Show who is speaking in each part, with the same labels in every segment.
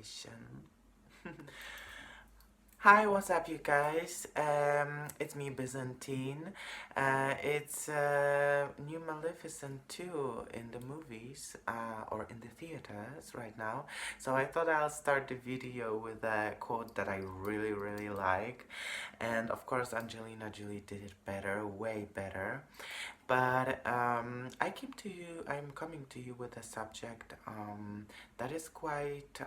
Speaker 1: translation. Hi, what's up, you guys? It's me, Byzantine. It's new Maleficent 2 in the movies or in the theaters right now. So I thought I'll start the video with a quote that I really like. And of course, Angelina Jolie did it better, way better. But I'm coming to you with a subject that is quite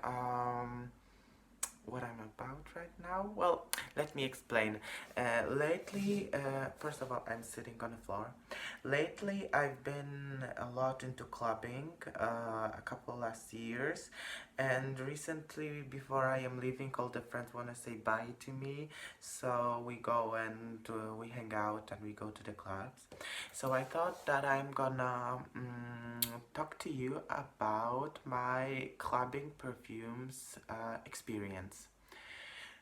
Speaker 1: what I'm about right now? Well, let me explain. Lately, first of all, I'm sitting on the floor. Lately, I've been a lot into clubbing, a couple last years, and recently, before I am leaving, all the friends want to say bye to me, so we go and we hang out and we go to the clubs. So I thought that I'm gonna talk to you about my clubbing perfumes experience.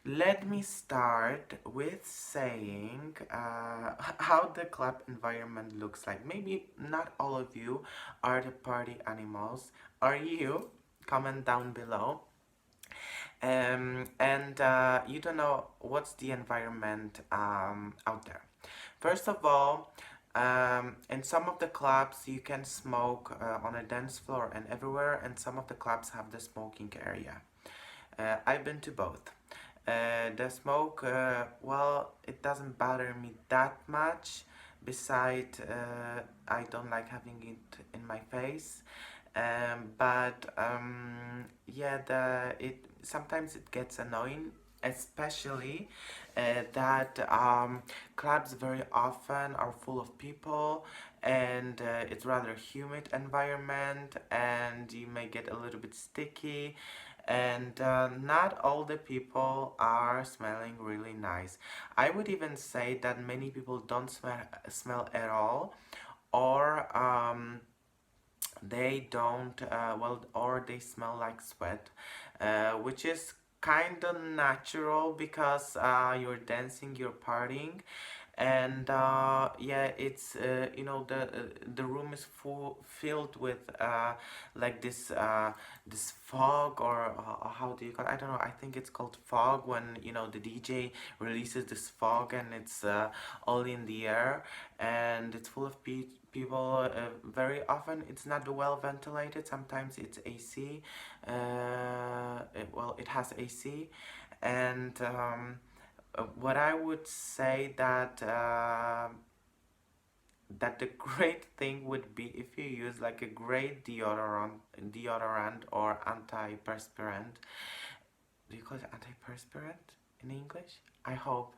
Speaker 1: Let me start with saying how the club environment looks like. Maybe not all of you are the party animals. Are you? Comment down below. And you don't know what's the environment out there. First of all, in some of the clubs you can smoke on a dance floor and everywhere, and some of the clubs have the smoking area. I've been to both. The smoke, well, it doesn't bother me that much. Besides, I don't like having it in my face. But yeah, it sometimes it gets annoying, especially that clubs very often are full of people, and it's rather humid environment, and you may get a little bit sticky, and not all the people are smelling really nice. I would even say that many people don't smell at all, or they don't well, or they smell like sweat, which is kind of natural because you're dancing, you're partying, and yeah, it's the room is filled with like this fog, or how do you call it? I don't know, I think it's called fog, when the DJ releases this fog, and it's all in the air, and it's full of people. Very often it's not well ventilated, sometimes it's AC. Well, it has AC, and what I would say that the great thing would be if you use like a great deodorant or antiperspirant. Do you call it antiperspirant in English? I hope.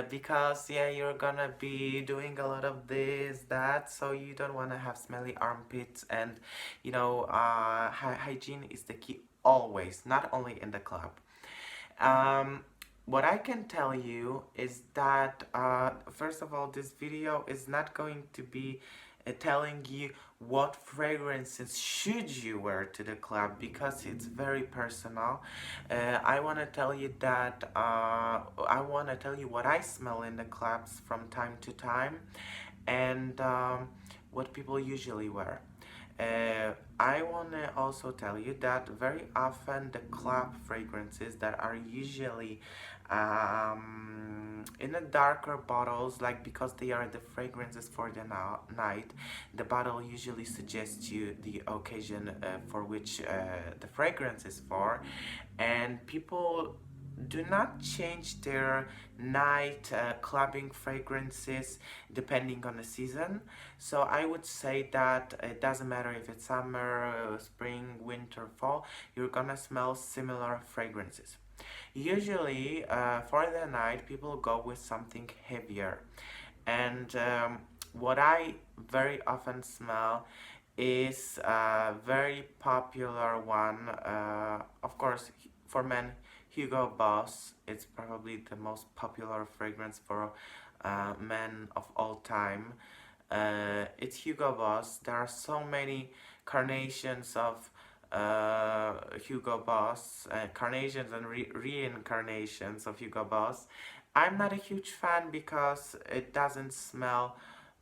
Speaker 1: Because yeah, you're gonna be doing a lot of this, that, so you don't wanna have smelly armpits, and hygiene is the key always, not only in the club. Um, what I can tell you is that, first of all, this video is not going to be telling you what fragrances should you wear to the club, because it's very personal. I want to tell you that I want to tell you what I smell in the clubs from time to time, and what people usually wear. I want to also tell you that very often the club fragrances that are usually in the darker bottles, like, because they are the fragrances for the night, the bottle usually suggests you the occasion for which the fragrance is for, and people do not change their night clubbing fragrances depending on the season. So I would say that it doesn't matter if it's summer, spring, winter, fall, you're gonna smell similar fragrances. Usually for the night people go with something heavier, and what I very often smell is a very popular one, of course, for men. Hugo Boss, it's probably the most popular fragrance for men of all time. It's Hugo Boss. There are so many carnations of Hugo Boss, carnations and reincarnations of Hugo Boss. I'm not a huge fan because it doesn't smell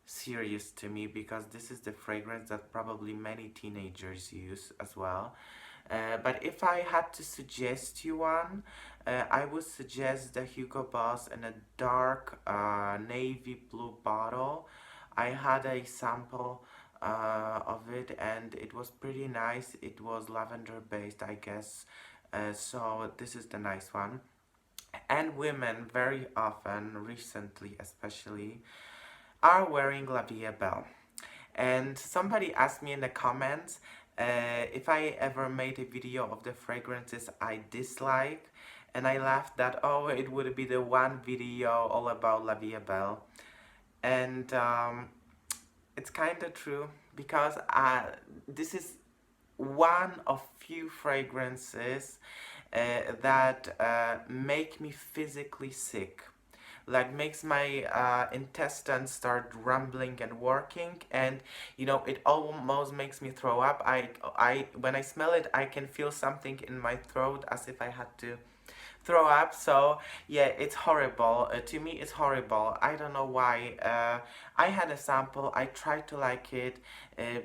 Speaker 1: serious to me, because this is the fragrance that probably many teenagers use as well. But if I had to suggest you one, I would suggest the Hugo Boss in a dark navy blue bottle. I had a sample of it and it was pretty nice. It was lavender based, I guess. So this is the nice one. And women very often, recently especially, are wearing La Vie Belle. And somebody asked me in the comments if I ever made a video of the fragrances I dislike, and I laughed that, oh, it would be the one video all about La Vie Belle. And it's kind of true, because this is one of few fragrances that make me physically sick, like makes my intestines start rumbling and working, and it almost makes me throw up. I when I smell it, I can feel something in my throat as if I had to throw up. So yeah, it's horrible. To me, it's horrible. I don't know why. I had a sample. I tried to like it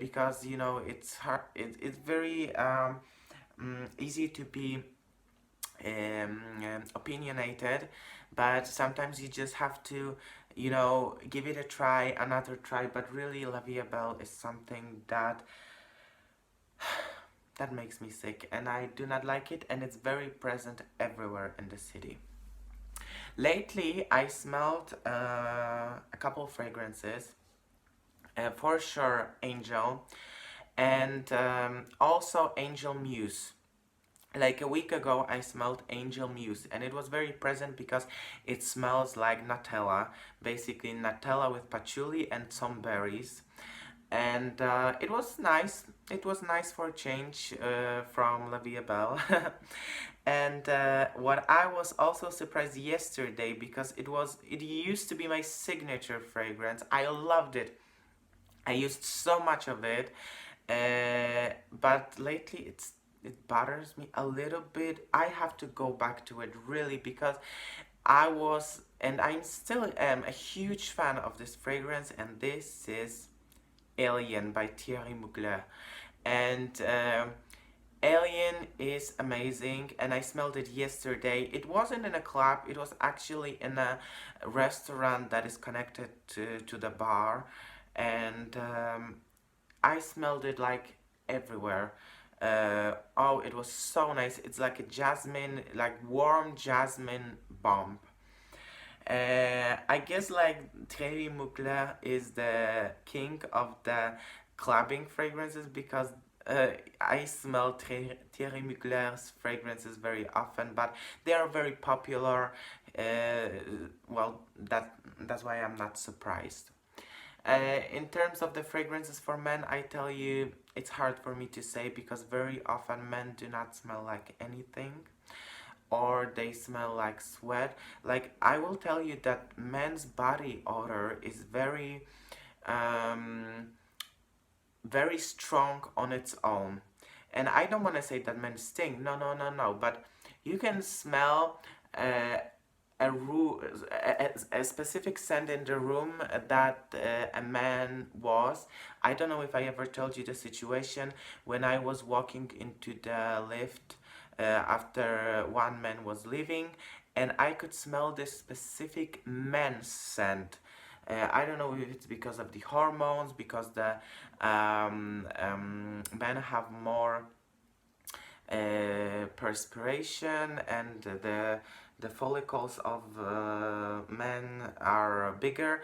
Speaker 1: because it's hard. It's very easy to be opinionated, but sometimes you just have to give it a try, another try. But really, La Vie Belle is something that makes me sick, and I do not like it, and it's very present everywhere in the city. Lately, I smelled a couple fragrances. For sure, Angel, and also Angel Muse. Like a week ago, I smelled Angel Muse, and it was very present because it smells like Nutella, basically Nutella with patchouli and some berries. And it was nice. It was nice for a change from La Vie Belle. And what I was also surprised yesterday, because it used to be my signature fragrance. I loved it. I used so much of it, but lately it bothers me a little bit. I have to go back to it really, because I was, and I'm still am, a huge fan of this fragrance, and this is Alien by Thierry Mugler. And Alien is amazing, and I smelled it yesterday. It wasn't in a club, it was actually in a restaurant that is connected to the bar, and I smelled it like everywhere. Oh, it was so nice. It's like a jasmine, like warm jasmine bomb. I guess like Thierry Mugler is the king of the clubbing fragrances, because I smell Thierry Mugler's fragrances very often, but they are very popular. Well, that's why I'm not surprised. In terms of the fragrances for men, I tell you, it's hard for me to say, because very often men do not smell like anything, or they smell like sweat. Like, I will tell you that men's body odor is um, very strong on its own. And I don't want to say that men stink. No, no, no, no. But you can smell a specific scent in the room that a man was. I don't know if I ever told you the situation when I was walking into the lift after one man was leaving, and I could smell this specific men's scent. I don't know if it's because of the hormones, because the men have more perspiration, and the follicles of men are bigger.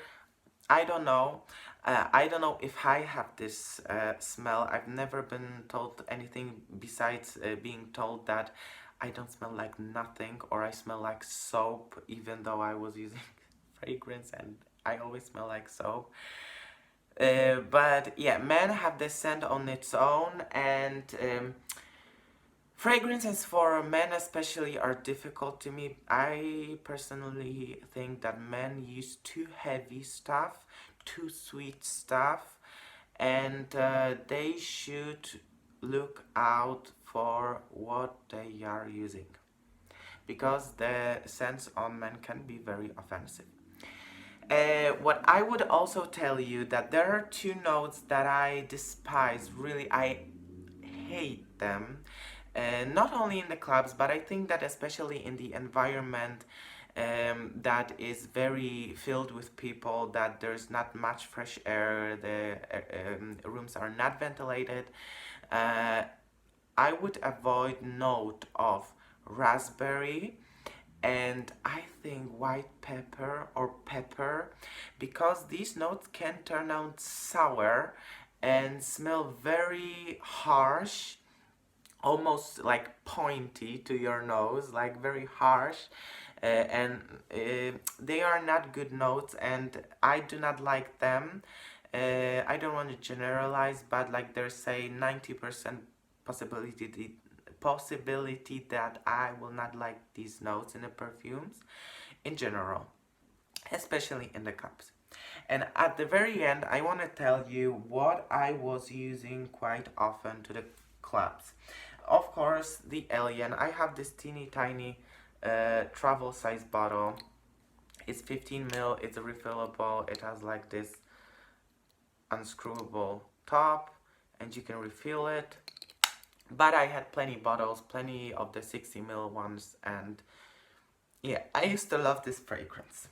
Speaker 1: I don't know. I don't know if I have this smell. I've never been told anything besides being told that I don't smell like nothing, or I smell like soap, even though I was using fragrance and I always smell like soap. But yeah, men have this scent on its own, and fragrances for men especially are difficult to me. I personally think that men use too heavy stuff, too sweet stuff, and they should look out for what they are using, because the scents on men can be very offensive. What I would also tell you, that there are two notes that I despise, really, I hate them. not only in the clubs, but I think that especially in the environment that is very filled with people, that there's not much fresh air, the rooms are not ventilated, uh, I would avoid note of raspberry and I think white pepper or pepper, because these notes can turn out sour and smell very harsh, almost like pointy to your nose, like very harsh. And they are not good notes, and I do not like them. I don't want to generalize, but like there's say 90% possibility that I will not like these notes in the perfumes in general, especially in the cups. And at the very end, I want to tell you what I was using quite often to the clubs. Of course, the Alien. I have this teeny tiny travel size bottle. It's 15 ml. It's refillable. It has like this unscrewable top, and you can refill it. But I had plenty bottles, plenty of the 60 ml ones, and yeah, I used to love this fragrance.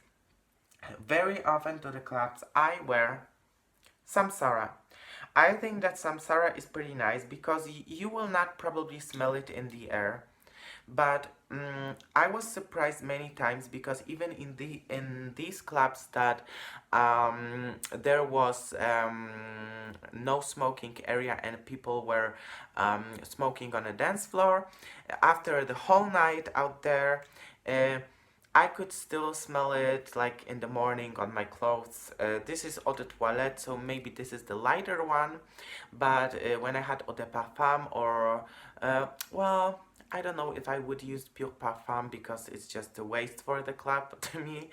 Speaker 1: Very often to the clubs, I wear Samsara. I think that Samsara is pretty nice because you will not probably smell it in the air. But I was surprised many times because even in these clubs that there was no smoking area and people were smoking on a dance floor. After the whole night out there, uh, I could still smell it like in the morning on my clothes. This is Eau de Toilette, so maybe this is the lighter one. But when I had Eau de Parfum or, well, I don't know if I would use Pure Parfum because it's just a waste for the club to me.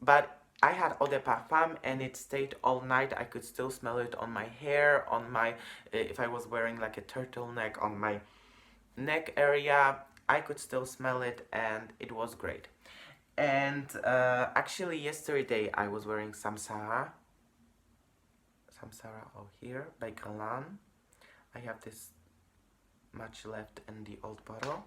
Speaker 1: But I had Eau de Parfum and it stayed all night. I could still smell it on my hair, on my, if I was wearing like a turtleneck on my neck area, I could still smell it and it was great. And actually yesterday I was wearing Samsara over here by Galan. I have this much left in the old bottle.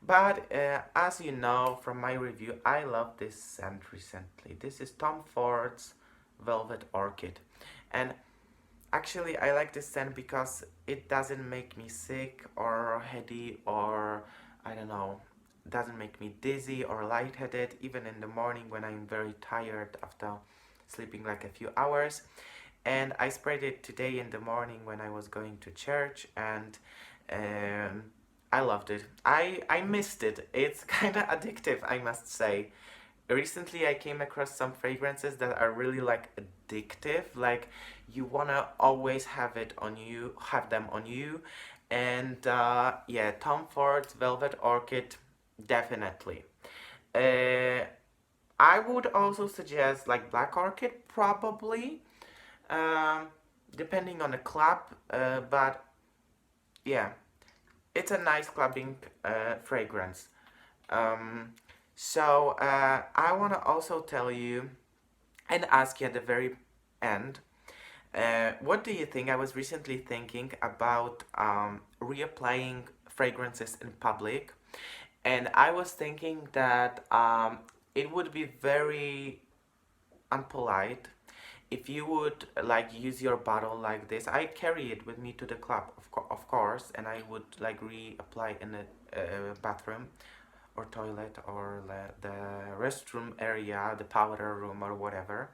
Speaker 1: But as you know from my review, I love this scent recently. This is Tom Ford's Velvet Orchid. And actually I like this scent because it doesn't make me sick or heady or I don't know, doesn't make me dizzy or lightheaded even in the morning when I'm very tired after sleeping like a few hours. And I sprayed it today in the morning when I was going to church, and I loved it. I missed it. It's kind of addictive, I must say. Recently I came across some fragrances that are really like addictive, like you wanna always have them on you. And yeah, Tom Ford's Velvet Orchid, definitely. uh, I would also suggest like Black Orchid, probably, um, depending on the club, but yeah, it's a nice clubbing fragrance. So I want to also tell you and ask you at the very end, what do you think? I was recently thinking about reapplying fragrances in public, and I was thinking that it would be very unpolite if you would like use your bottle like this. I carry it with me to the club, of course, and I would like reapply in the bathroom or toilet or the restroom area, the powder room or whatever.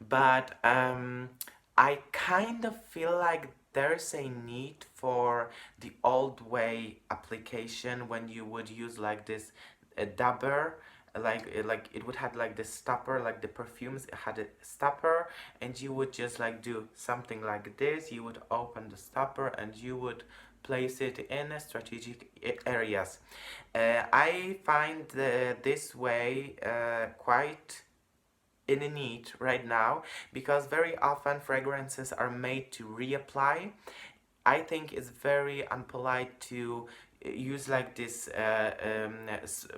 Speaker 1: But I kind of feel like there's a need for the old way application when you would use like this dabber, like it would have like this stopper, like the perfumes it had a stopper, and you would just like do something like this. You would open the stopper and you would place it in strategic areas. I find this way quite in a need right now, because very often fragrances are made to reapply. I think it's very unpolite to use like this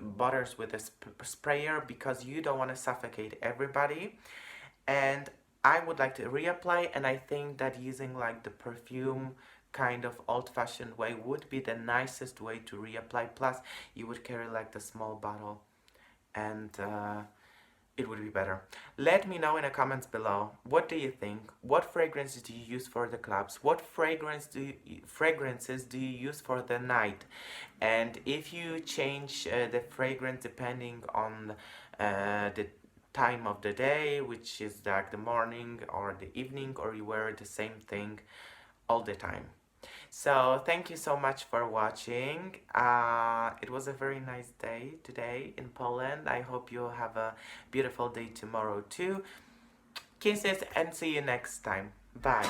Speaker 1: bottles with a sprayer, because you don't want to suffocate everybody. And I would like to reapply, and I think that using like the perfume kind of old-fashioned way would be the nicest way to reapply. Plus, you would carry like the small bottle, and it would be better. Let me know in the comments below. What do you think? What fragrances do you use for the clubs? What fragrances do you use for the night? And if you change the fragrance depending on the time of the day, which is like the morning or the evening, or you wear the same thing all the time. So thank you so much for watching. It was a very nice day today in Poland. I hope you have a beautiful day tomorrow too. Kisses and see you next time. Bye.